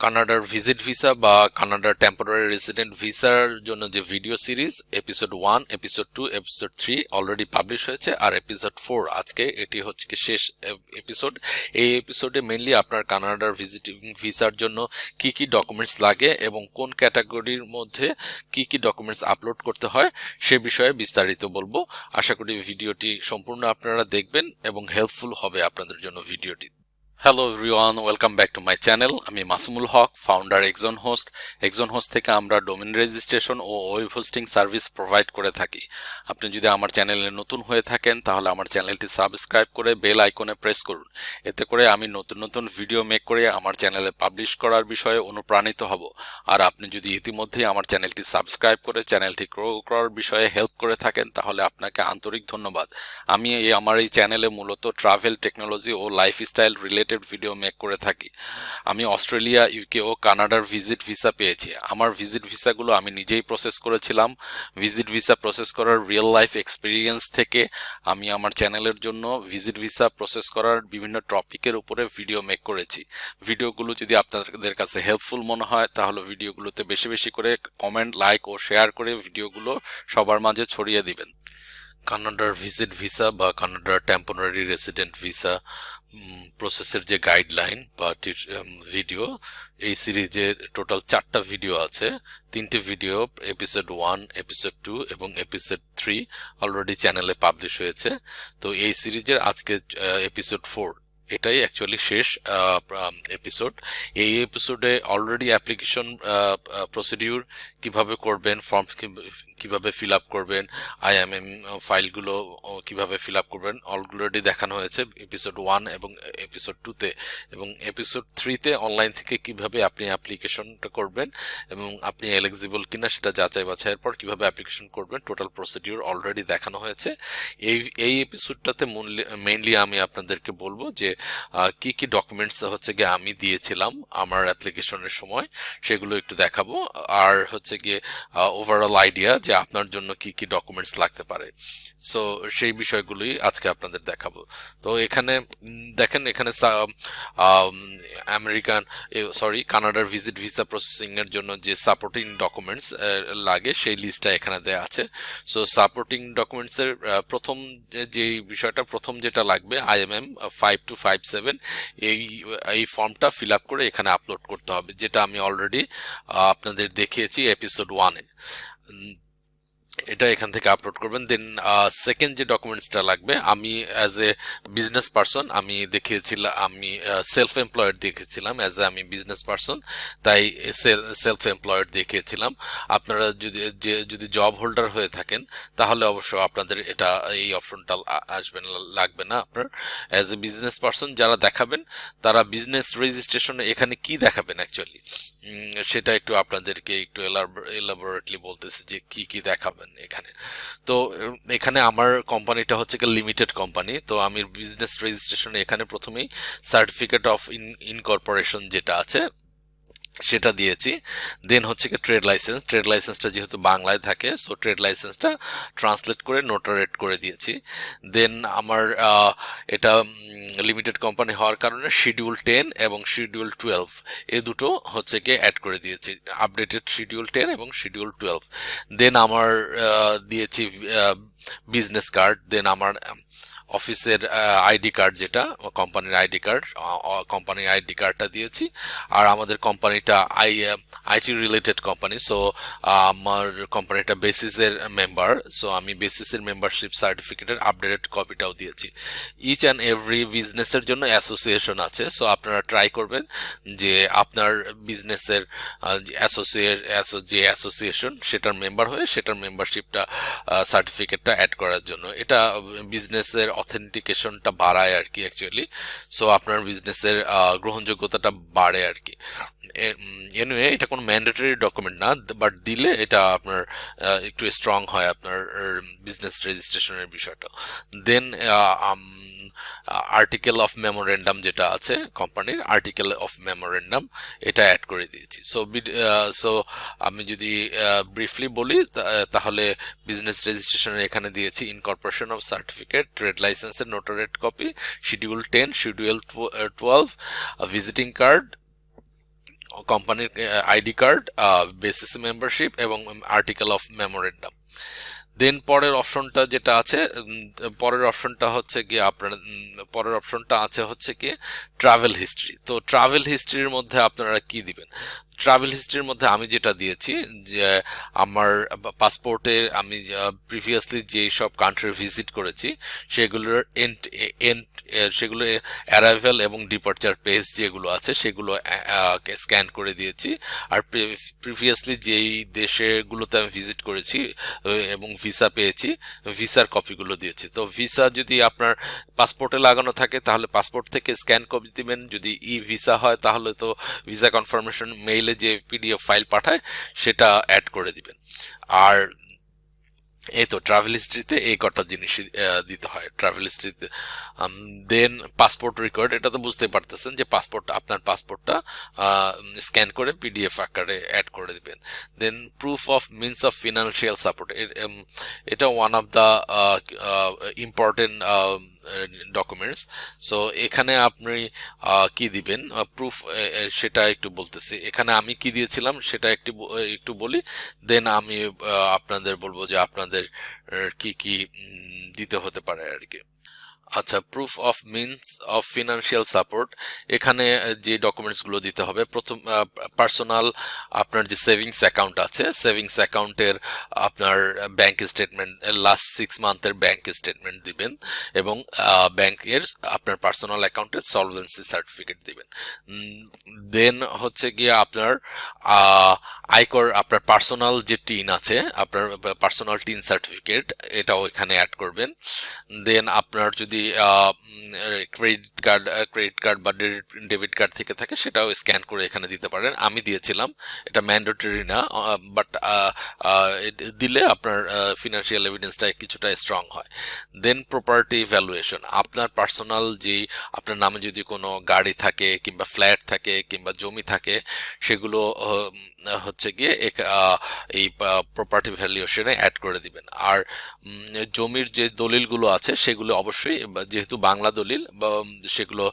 কানাডার visit visa বা কানাডার টেম্পোরারি রেসিডেন্ট ভিসার জন্য যে video series episode 1, episode 2, episode 3 already publish হয়েছে, আর এপিসোড 4 আজকে এটি হচ্ছে কি শেষ এপিসোড। এই এপিসোডে মেইনলি আপনার কানাডার ভিজিটিং ভিসার জন্য কি কি ডকুমেন্টস লাগে এবং কোন ক্যাটাগরির মধ্যে কি কি ডকুমেন্টস আপলোড করতে হয় সে বিষয়ে বিস্তারিত বলবো। আশা করি ভিডিওটি সম্পূর্ণ আপনারা দেখবেন এবং হেল্পফুল হবে আপনাদের জন্য ভিডিওটি। Hello everyone, welcome back to my channel. আমি Masumul Haque, founder ExonHost. ExonHost থেকে আমরা ডোমেন রেজিস্ট্রেশন ও ওয়েব হোস্টিং সার্ভিস প্রোভাইড করে থাকি। আপনি যদি আমার চ্যানেলে নতুন হয়ে থাকেন তাহলে আমার চ্যানেলটি সাবস্ক্রাইব করে বেল আইকনে প্রেস করুন। এতে করে আমি নতুন নতুন ভিডিও মেক করে আমার চ্যানেলে পাবলিশ করার বিষয়ে অনুপ্রাণিত হব। আর আপনি যদি ইতিমধ্যেই আমার চ্যানেলটি সাবস্ক্রাইব করে চ্যানেলটি গ্রো করার বিষয়ে হেল্প করে থাকেন তাহলে আপনাকে আন্তরিক ধন্যবাদ। আমি আমার এই চ্যানেলে মূলত ট্রাভেল, টেকনোলজি ও লাইফস্টাইল রিলেটেড ভিডিও মেক করে থাকি। আমি অস্ট্রেলিয়া, ইউকে ও কানাডার ভিজিট ভিসা পেয়েছি। আমার ভিজিট ভিসাগুলো আমি নিজেই প্রসেস করেছিলাম। ভিজিট ভিসা প্রসেস করার রিয়েল লাইফ এক্সপিরিয়েন্স থেকে আমি আমার চ্যানেলের জন্য ভিজিট ভিসা প্রসেস করার বিভিন্ন টপিকের উপরে ভিডিও মেক করেছি। ভিডিওগুলো যদি আপনাদের কাছে হেল্পফুল মনে হয় তাহলে ভিডিওগুলোতে বেশি বেশি করে কমেন্ট, লাইক ও শেয়ার করে ভিডিওগুলো সবার মাঝে ছড়িয়ে দিবেন। কানাডার ভিজিট ভিসা বা কানাডার টেম্পোরারি রেসিডেন্ট ভিসা প্রসেসের যে গাইডলাইন বা ভিডিও, এই সিরিজে টোটাল 4টা ভিডিও আছে। 3টে ভিডিও এপিসোড 1, এপিসোড 2 এবং এপিসোড 3 অলরেডি চ্যানেলে পাবলিশ হয়েছে। তো এই সিরিজের আজকে এপিসোড 4, এটাই অ্যাকচুয়ালি শেষ এপিসোড। এই এপিসোডে অলরেডি অ্যাপ্লিকেশন প্রসিডিউর কিভাবে করবেন, ফর্ম কিভাবে ফিল আপ করবেন, আইএমএম ফাইলগুলো কিভাবে ফিল আপ করবেন অলরেডি দেখানো হয়েছে এপিসোড 1 এবং এপিসোড 2তে। এবং এপিসোড 3তে অনলাইন থেকে কিভাবে আপনি অ্যাপ্লিকেশনটা করবেন এবং আপনি এলিজিবল কিনা সেটা যাচাই বাছাইয়ের পর কিভাবে অ্যাপ্লিকেশন করবেন টোটাল প্রসিডিউর অলরেডি দেখানো হয়েছে। এই এপিসোডটাতে মেইনলি আমি আপনাদেরকে বলবো যে কি কি ডকুমেন্টস হচ্ছে গিয়ে আমি দিয়েছিলাম আমার অ্যাপ্লিকেশনের সময় সেগুলো একটু দেখাবো, আর হচ্ছে গিয়ে ওভারঅল আইডিয়া যে আপনার জন্য কি কি ডকুমেন্টস লাগতে পারে। সো সেই বিষয়গুলোই আজকে আপনাদের দেখাবো। তো এখানে দেখেন, এখানে কানাডার ভিজিট ভিসা প্রসেসিং এর জন্য যে সাপোর্টিং ডকুমেন্টস লাগে সেই লিস্টটা এখানে দেয়া আছে। সো সাপোর্টিং ডকুমেন্টস এর প্রথম যে বিষয়টা, প্রথম যেটা লাগবে IMM 5257, এই ফর্মটা ফিল আপ করে এখানে আপলোড করতে হবে, যেটা আমি অলরেডি আপনাদের দেখিয়েছি এপিসোড 1-এ। এটা এখান থেকে আপলোড করবেন। দেন সেকেন্ড যে ডকুমেন্টসটা লাগবে, আমি অ্যাজ এ বিজনেস পারসন আমি দেখিয়েছিলাম, আমি সেলফ এমপ্লয়েড দেখিয়েছিলাম অ্যাজ এ আমি বিজনেস পারসন, তাই সেলফ এমপ্লয়েড দেখিয়েছিলাম। আপনারা যদি জব হোল্ডার হয়ে থাকেন তাহলে অবশ্য আপনাদের এটা এই অপশনটা লাগবে না। আপনার অ্যাজ এ বিজনেস পারসন যারা দেখাবেন তারা বিজনেস রেজিস্ট্রেশনে এখানে কি দেখাবেন অ্যাকচুয়ালি সেটা একটু আপনাদেরকে একটু এলাবোরেটলি বলতেছি যে কি কি দেখাবেন এখানে। তো এখানে আমার কোম্পানিটা হচ্ছে কি লিমিটেড কোম্পানি, তো আমি বিজনেস রেজিস্ট্রেশনে এখানে প্রথমেই সার্টিফিকেট অফ ইনকর্পোরেশন যেটা আছে সেটা দিয়েছি। দেন হচ্ছে কি ট্রেড লাইসেন্সটা যেহেতু বাংলায় থাকে সো ট্রেড লাইসেন্সটা ট্রান্সলেট করে নোটারেট করে দিয়েছি। দেন আমার এটা লিমিটেড কোম্পানি হওয়ার কারণে শিডিউল 10 এবং শিডিউল 12 এই দুটো হচ্ছে কি অ্যাড করে দিয়েছি, আপডেটেড শিডিউল 10 এবং শিডিউল 12। দেন আমার দিয়েছি বিজনেস কার্ড, দেন আমার অফিসের আইডি কার্ড, যেটা কোম্পানির আইডি কার্ডটা দিয়েছি। আর আমাদের কোম্পানিটা আইটি রিলেটেড কোম্পানি, সো আমার কোম্পানিটা বেসিসের মেম্বার, সো আমি বেসিসের মেম্বারশিপ সার্টিফিকেটের আপডেটেড কপিটাও দিয়েছি। ইচ অ্যান্ড এভরি বিজনেসের জন্য অ্যাসোসিয়েশন আছে, সো আপনারা ট্রাই করবেন যে আপনার বিজনেসের যে অ্যাসোসিয়েশন সেটার মেম্বার হয়ে সেটার মেম্বারশিপটা সার্টিফিকেটটা অ্যাড করার জন্য। এটা বিজনেসের অথেন্টিকেশনটা বাড়ায় আর কি অ্যাকচুয়ালি, সো আপনার বিজনেসের গ্রহণযোগ্যতাটা বাড়ে আর কি। এনিওয়ে এটা কোনো ম্যান্ডেটরি ডকুমেন্ট না, বাট দিলে এটা আপনার একটু স্ট্রং হয় আপনার বিজনেস রেজিস্ট্রেশনের বিষয়টা। দেন আর্টিকেল অফ মেমোরেন্ডাম যেটা আছে কোম্পানির আর্টিকেল অফ মেমোরেন্ডাম এটা অ্যাড করে দিয়েছি। সো আমি যদি ব্রিফলি বলি তাহলে বিজনেস রেজিস্ট্রেশনের এখানে দিয়েছি ইনকর্পোরেশন অফ সার্টিফিকেট, ট্রেড লাইসেন্সের notarised copy, schedule 10, schedule 12, visiting card, কোম্পানির আইডি কার্ড, বেসিস মেম্বারশিপ এবং আর্টিকেল অফ মেমোরেন্ডাম। দেন পরের অপশনটা যেটা আছে, পরের অপশনটা হচ্ছে কি আপনার পরের অপশনটা আছে হচ্ছে কি ট্রাভেল হিস্ট্রি। তো ট্রাভেল হিস্ট্রির মধ্যে আপনারা কি দিবেন? ট্রাভেল হিস্ট্রির মধ্যে আমি যেটা দিয়েছি যে আমার পাসপোর্টে আমি প্রিভিয়াসলি যে সব কান্ট্রি ভিজিট করেছি সেগুলোর সেগুলো অ্যারাইভেল এবং ডিপার্চার পেজ যেগুলো আছে সেগুলো স্ক্যান করে দিয়েছি। আর প্রিভিয়াসলি যেই দেশগুলোতে আমি ভিজিট করেছি এবং ভিসা পেয়েছি ভিসার কপিগুলো দিয়েছি। তো ভিসা যদি আপনার পাসপোর্টে লাগানো থাকে তাহলে পাসপোর্ট থেকে স্ক্যান কপি দিবেন, যদি ই ভিসা হয় তাহলে তো ভিসা কনফার্মেশন মেইলে যে পিডিএফ ফাইল পাঠায় সেটা অ্যাড করে দিবেন। আর এই তো ট্রাভেল হিস্ট্রিতে এই কটা জিনিস দিতে হয় ট্রাভেল হিস্ট্রিতে। দেন পাসপোর্ট রেকর্ড, এটা তো বুঝতে পারতেছেন যে আপনার পাসপোর্টটা স্ক্যান করে পিডিএফ আকারে অ্যাড করে দিবেন। Then proof of means of financial support, এটা one of the important documents. So এখানে আপনি কি দিবেন প্রুফ, সেটা একটু বলতেছি। এখানে আমি কি দিয়েছিলাম সেটা একটু বলি, দেন আমি আপনাদের বলবো যে আপনাদের কি কি দিতে হতে পারে আর কি। আচ্ছা, proof of means of financial support, এখানে যে ডকুমেন্টসগুলো দিতে হবে, প্রথম পার্সোনাল আপনার যে সেভিংস অ্যাকাউন্ট আছে সেভিংস অ্যাকাউন্টের আপনার ব্যাংক স্টেটমেন্ট, লাস্ট 6 মান্থের ব্যাংক স্টেটমেন্ট দিবেন এবং ব্যাংকের আপনার পার্সোনাল অ্যাকাউন্টের সলভেন্সি সার্টিফিকেট দিবেন। দেন হচ্ছে গিয়ে আপনার আয়কর, আপনার পার্সোনাল যে টিন আছে আপনার পার্সোনাল টিন সার্টিফিকেট এটাও এখানে অ্যাড করবেন। দেন আপনার যদি ক্রেডিট কার্ড বা ডেবিট কার্ড থেকে থাকে সেটাও স্ক্যান করে এখানে দিতে পারেন। আমি দিয়েছিলাম, এটা ম্যান্ডেটরি না, বাট দিলে আপনার ফিনান্সিয়াল এভিডেন্সটা কিছুটা স্ট্রং হয়। দেন প্রপার্টি ভ্যালুয়েশন, আপনার পার্সোনাল যে আপনার নামে যদি কোনো গাড়ি থাকে কিংবা ফ্ল্যাট থাকে কিংবা জমি থাকে সেগুলো হচ্ছে গিয়ে এই প্রপার্টি ভ্যালুয়েশনে অ্যাড করে দিবেন। আর জমির যে দলিলগুলো আছে সেগুলো অবশ্যই, যেহেতু বাংলা দলিল বা সেগুলো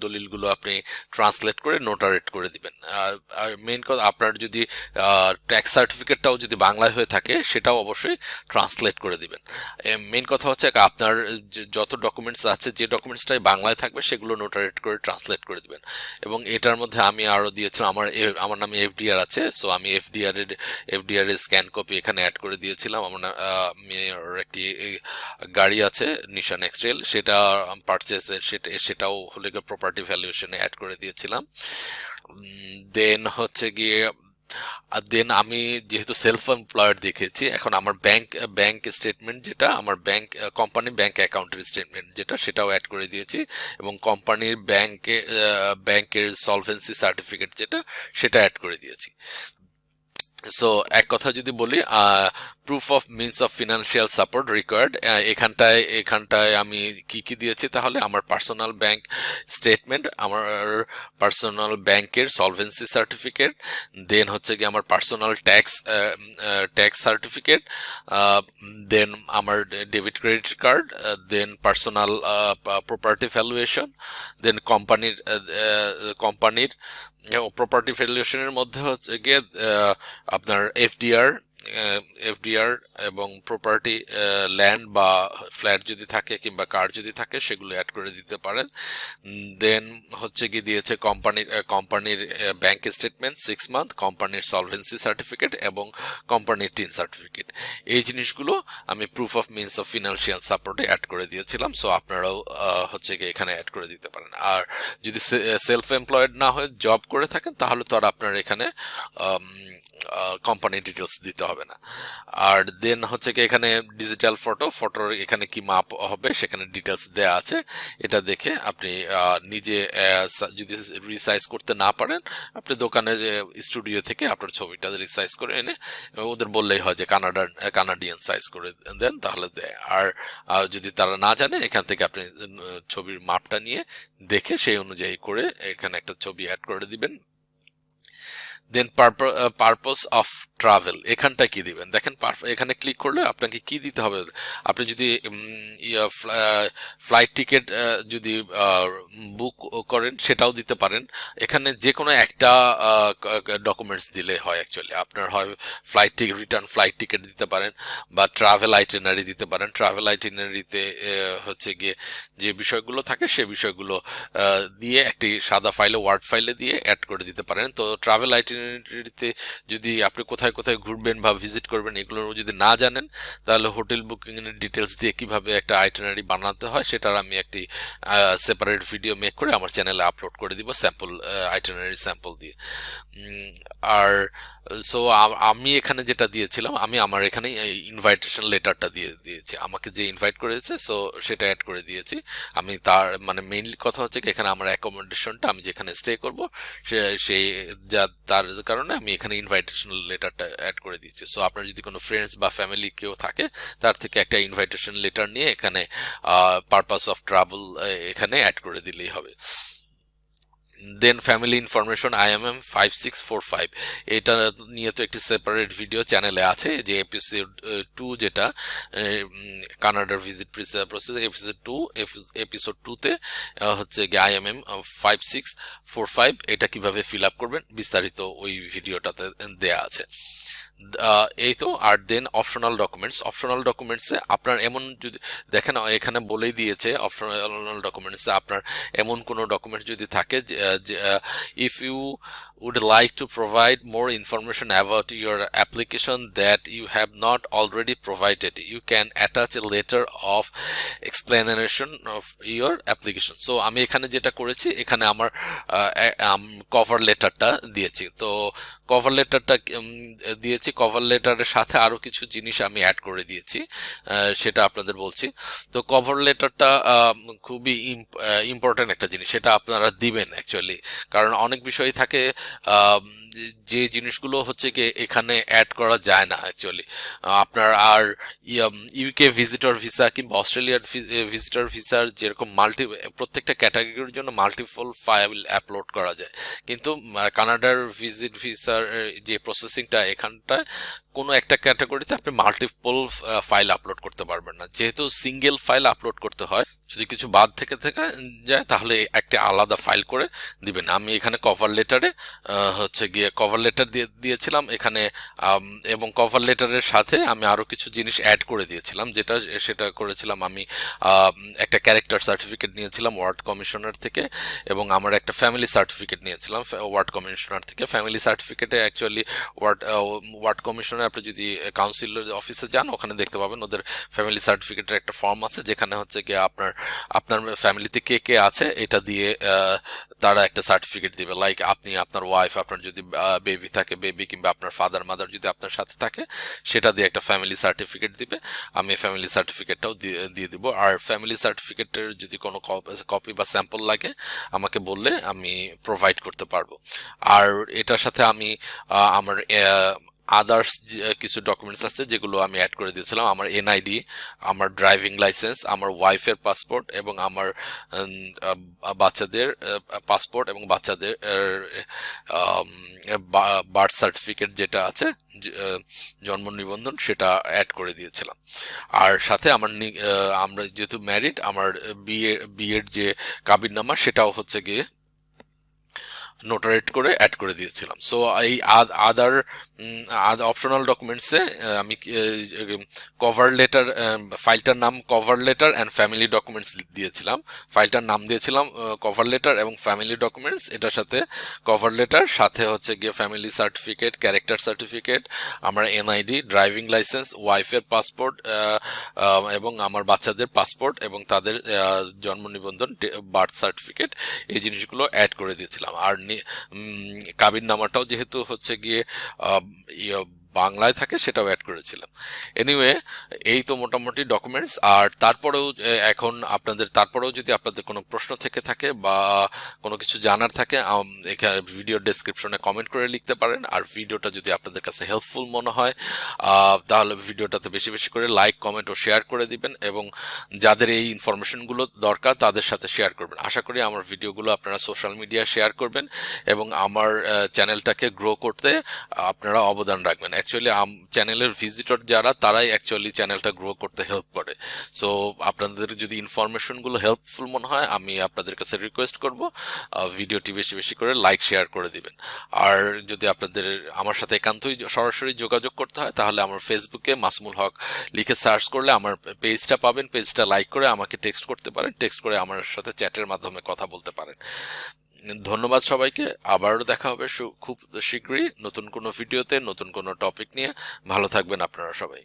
দলিলগুলো আপনি ট্রান্সলেট করে নোটারেট করে দিবেন। আর মেইন কথা, আপনার যদি ট্যাক্স সার্টিফিকেটটাও যদি বাংলায় হয়ে থাকে সেটাও অবশ্যই ট্রান্সলেট করে দিবেন। মেইন কথা হচ্ছে আপনার যত ডকুমেন্টস আছে যে ডকুমেন্টসটাই বাংলায় থাকবে সেগুলো নোটারেট করে ট্রান্সলেট করে দিবেন। এবং এটার মধ্যে আমি আরও দিয়েছিলাম, আমার নামে এফডিআর আছে, সো আমি এফডিআর এর স্ক্যান কপি এখানে অ্যাড করে দিয়েছিলাম। আমার একটি গাড়ি আছে নিশান এক্সট্রেল, সেটা পারচেসের সেটাও হলে প্রপার্টি ভ্যালুয়েশনে অ্যাড করে দিয়েছিলাম। দেন হচ্ছে গিয়ে আমি যেহেতু সেলফ এমপ্লয়েড দেখেছি, এখন আমার ব্যাংক স্টেটমেন্ট যেটা আমার কোম্পানি ব্যাংক অ্যাকাউন্টের স্টেটমেন্ট যেটা সেটাও অ্যাড করে দিয়েছি এবং কোম্পানির ব্যাংকের সলভেন্সি সার্টিফিকেট যেটা সেটা অ্যাড করে দিয়েছি। সো এক কথা যদি বলি, proof of means of financial support required, এখানটায় আমি কি দিয়েছি তাহলে আমার পার্সোনাল ব্যাংক স্টেটমেন্ট, আমার পার্সোনাল ব্যাংকের সলভেন্সি সার্টিফিকেট, দেন হচ্ছে কি আমার পার্সোনাল ট্যাক্স সার্টিফিকেট, দেন আমার ডেবিট ক্রেডিট কার্ড, দেন পার্সোনাল প্রপার্টি ভ্যালুয়েশন, দেন কোম্পানির প্রপার্টি ভ্যালুয়েশনের মধ্যে হচ্ছে গিয়ে আপনার এফডিআর এবং প্রপার্টি ল্যান্ড বা ফ্ল্যাট যদি থাকে কিংবা কার যদি থাকে সেগুলো অ্যাড করে দিতে পারেন। দেন হচ্ছে কি দিয়েছে কোম্পানির ব্যাংক স্টেটমেন্ট 6 মান্থ, কোম্পানির সলভেন্সি সার্টিফিকেট এবং কোম্পানির টিন সার্টিফিকেট। এই জিনিসগুলো আমি proof of means of financial সাপোর্টে অ্যাড করে দিয়েছিলাম। সো আপনারাও হচ্ছে কি এখানে অ্যাড করে দিতে পারেন। আর যদি সেলফ এমপ্লয়েড না হয়ে জব করে থাকেন তাহলে তো আর আপনার এখানে কোম্পানি ডিটেলস দিতে হবে না। আর দেন হচ্ছে কি এখানে ডিজিটাল ফটোর এখানে কি মাপ হবে সেখানে ডিটেলস দেয়া আছে, এটা দেখে আপনি নিজে যদি রিসাইজ করতে না পারেন আপনি দোকানে স্টুডিও থেকে আপনার ছবিটা রিসাইজ করে এনে ওদের বললেই হয় যে কানাডিয়ান সাইজ করে দেন, তাহলে দেয়। আর যদি তারা না জানে এখান থেকে আপনি ছবির মাপটা নিয়ে দেখে সেই অনুযায়ী করে এখানে একটা ছবি অ্যাড করে দিবেন। দেন পারপোজ অফ ট্রাভেল এখানটায় কি দিবেন দেখেন এখানে ক্লিক করলে আপনাকে কি দিতে হবে আপনি যদি ফ্লাইট টিকিট যদি বুক করেন সেটাও দিতে পারেন এখানে যে কোনো একটা ডকুমেন্টস দিলে হয় অ্যাকচুয়ালি আপনার হয় flight ticket return flight ticket দিতে পারেন বা ট্রাভেল আইটিনারি দিতে পারেন ট্রাভেল আইটিনারিতে হচ্ছে গিয়ে যে বিষয়গুলো থাকে সে বিষয়গুলো দিয়ে একটি সাদা ফাইলে ওয়ার্ড ফাইলে দিয়ে অ্যাড করে দিতে পারেন তো ট্রাভেল আইটিনারিতে যদি আপনি কোথায় কোথায় ঘুরবেন বা ভিজিট করবেন এগুলো যদি না জানেন তাহলে হোটেল বুকিং এর ডিটেলস দিয়ে কিভাবে একটা আইটিনারি বানাতে হয় সেটার আমি একটি সেপারেট ভিডিও মেক করে আমার চ্যানেলে আপলোড করে দিব স্যাম্পল আইটিনারি স্যাম্পল দিয়ে আর সো আমি এখানে যেটা দিয়েছিলাম আমি আমার এখানে ইনভাইটেশন লেটারটা দিয়েছি আমাকে যে ইনভাইট করেছে সো সেটা অ্যাড করে দিয়েছি আমি তার মানে মেইনলি কথা হচ্ছে কি এখানে আমার অ্যাকোমোডেশনটা আমি যেখানে স্টে করব সেই যা তার কারণে আমি এখানে ইনভাইটেশন লেটারটা অ্যাড করে দিয়েছি সো আপনার যদি কোনো ফ্রেন্ডস বা ফ্যামিলি কেউ থাকে তার থেকে একটা ইনভাইটেশন লেটার নিয়ে এখানে পারপাস অফ ট্রাভেল এখানে অ্যাড করে দিলেই হবে দেন ফ্যামিলি ইনফরমেশন IMM 5645 এটা নিয়ে তো একটি সেপারেট ভিডিও চ্যানেলে আছে যে এপিসোড 2 যেটা কানাডার ভিজিট প্রসেস এপিসোড 2 তে হচ্ছে IMM 5645 এটা কিভাবে ফিল আপ করবেন বিস্তারিত ওই ভিডিওটাতে দেয়া আছে এই তো আর দেন অপশনাল ডকুমেন্টসে আপনার এমন যদি দেখেন এখানে বলেই দিয়েছে অপশনাল ডকুমেন্টসে আপনার এমন কোনো ডকুমেন্টস যদি থাকে if you would like to provide more information about your application that you have not already provided you can attach a letter of explanation of your application so আমি এখানে যেটা করেছি এখানে আমার কভার লেটারটা দিয়েছি তো কভার লেটারটা দিয়েছি কভার লেটারের সাথে আরো কিছু জিনিস আমি অ্যাড করে দিয়েছি সেটা আপনাদের বলছি তো কভার লেটারটা খুবই ইম্পর্টেন্ট একটা জিনিস সেটা আপনারা দিবেন অ্যাকচুয়ালি কারণ অনেক বিষয় থাকে যে জিনিসগুলো হচ্ছে কি এখানে অ্যাড করা যায় না অ্যাকচুয়ালি আপনার আর ইউকে ভিজিটর ভিসা কিংবা অস্ট্রেলিয়ার ভিজিটর ভিসার যেরকম প্রত্যেকটা ক্যাটাগরির জন্য মাল্টিপল ফাইল আপলোড করা যায় কিন্তু কানাডার ভিজিট ভিসার যে প্রসেসিংটা এখানটায় কোনো একটা ক্যাটাগরিতে আপনি মাল্টিপল ফাইল আপলোড করতে পারবেন না যেহেতু সিঙ্গেল ফাইল আপলোড করতে হয় যদি কিছু বাদ থেকে যায় তাহলে একটা আলাদা ফাইল করে দিবেন আমি এখানে কভার লেটারে হচ্ছে গিয়ে কভার লেটার দিয়েছিলাম এখানে এবং কভার লেটারের সাথে আমি আরো কিছু জিনিস অ্যাড করে দিয়েছিলাম সেটা করেছিলাম আমি একটা ক্যারেক্টার সার্টিফিকেট নিয়েছিলাম ওয়ার্ড কমিশনার থেকে এবং আমার একটা ফ্যামিলি সার্টিফিকেট নিয়েছিলাম ওয়ার্ড কমিশনার থেকে ফ্যামিলি সার্টিফিকেটে অ্যাকচুয়ালি ওয়ার্ড কমিশনার আপনি যদি কাউন্সিল অফিসে যান ওখানে দেখতে পাবেন ওদের ফ্যামিলি সার্টিফিকেটের একটা ফর্ম আছে যেখানে হচ্ছে গিয়ে আপনার ফ্যামিলিতে কে কে আছে এটা দিয়ে তারা একটা সার্টিফিকেট দিবে লাইক আপনি আপনার ওয়াইফ আপনার যদি বেবি থাকে বেবি কিংবা আপনার ফাদার মাদার যদি আপনার সাথে থাকে সেটা দিয়ে একটা ফ্যামিলি সার্টিফিকেট দিবে আমি ফ্যামিলি সার্টিফিকেটটাও দিয়ে দিব আর ফ্যামিলি সার্টিফিকেটের যদি কোনো কপি বা স্যাম্পল লাগে আমাকে বললে আমি প্রোভাইড করতে পারবো আর এটার সাথে আমি আমার আদার্স কিছু ডকুমেন্টস আছে যেগুলো আমি অ্যাড করে দিয়েছিলাম আমার NID আমার ড্রাইভিং লাইসেন্স আমার ওয়াইফের পাসপোর্ট এবং আমার বাচ্চাদের পাসপোর্ট এবং বাচ্চাদের বার্থ সার্টিফিকেট যেটা আছে জন্ম নিবন্ধন সেটা অ্যাড করে দিয়েছিলাম আর সাথে আমরা যেহেতু ম্যারিড আমার বিয়ের যে কাবিননামা সেটাও হচ্ছে গিয়ে নোটারেট করে অ্যাড করে দিয়েছিলাম সো এই আদার অপশনাল ডকুমেন্টসে আমি কভার লেটার ফাইলটার নাম cover letter and family documents দিয়েছিলাম ফাইলটার নাম দিয়েছিলাম কভার লেটার এবং ফ্যামিলি ডকুমেন্টস এটার সাথে কভার লেটার সাথে হচ্ছে গিয়ে ফ্যামিলি সার্টিফিকেট ক্যারেক্টার সার্টিফিকেট আমার NID ড্রাইভিং লাইসেন্স ওয়াইফের পাসপোর্ট এবং আমার বাচ্চাদের পাসপোর্ট এবং তাদের জন্ম নিবন্ধন বার্থ সার্টিফিকেট এই জিনিসগুলো অ্যাড করে দিয়েছিলাম আর কাবিন নামাটাও যেহেতু হচ্ছে গিয়ে বাংলায় থাকে সেটাও অ্যাড করেছিলাম এনিওয়ে এই তো মোটামুটি ডকুমেন্টস আর তারপরেও এখন তারপরেও যদি আপনাদের কোনো প্রশ্ন থেকে থাকে বা কোনো কিছু জানার থাকে এখানে ভিডিও ডেসক্রিপশনে কমেন্ট করে লিখতে পারেন আর ভিডিওটা যদি আপনাদের কাছে হেল্পফুল মনে হয় তাহলে ভিডিওটাতে বেশি বেশি করে লাইক কমেন্ট ও শেয়ার করে দিবেন এবং যাদের এই ইনফরমেশনগুলো দরকার তাদের সাথে শেয়ার করবেন আশা করি আমার ভিডিওগুলো আপনারা সোশ্যাল মিডিয়ায় শেয়ার করবেন এবং আমার চ্যানেলটাকে গ্রো করতে আপনারা অবদান রাখবেন অ্যাকচুয়ালি চ্যানেলের ভিজিটর যারা তারাই অ্যাকচুয়ালি চ্যানেলটা গ্রো করতে হেল্প করে। সো আপনাদের যদি ইনফরমেশনগুলো হেল্পফুল মনে হয় আমি আপনাদের কাছে রিকোয়েস্ট করব ভিডিওটি বেশি বেশি করে লাইক শেয়ার করে দিবেন। আর যদি আপনাদের আমার সাথে একান্তই সরাসরি যোগাযোগ করতে হয় তাহলে আমার ফেসবুকে মাসমুল হক লিখে সার্চ করলে আমার পেজটা পাবেন, পেজটা লাইক করে আমাকে টেক্সট করতে পারেন, টেক্সট করে আমার সাথে চ্যাটের মাধ্যমে কথা বলতে পারেন। ধন্যবাদ সবাইকে, আবারও দেখা হবে খুব শীঘ্রই নতুন কোনো ভিডিওতে নতুন কোনো টপিক নিয়ে। ভালো থাকবেন আপনারা সবাই।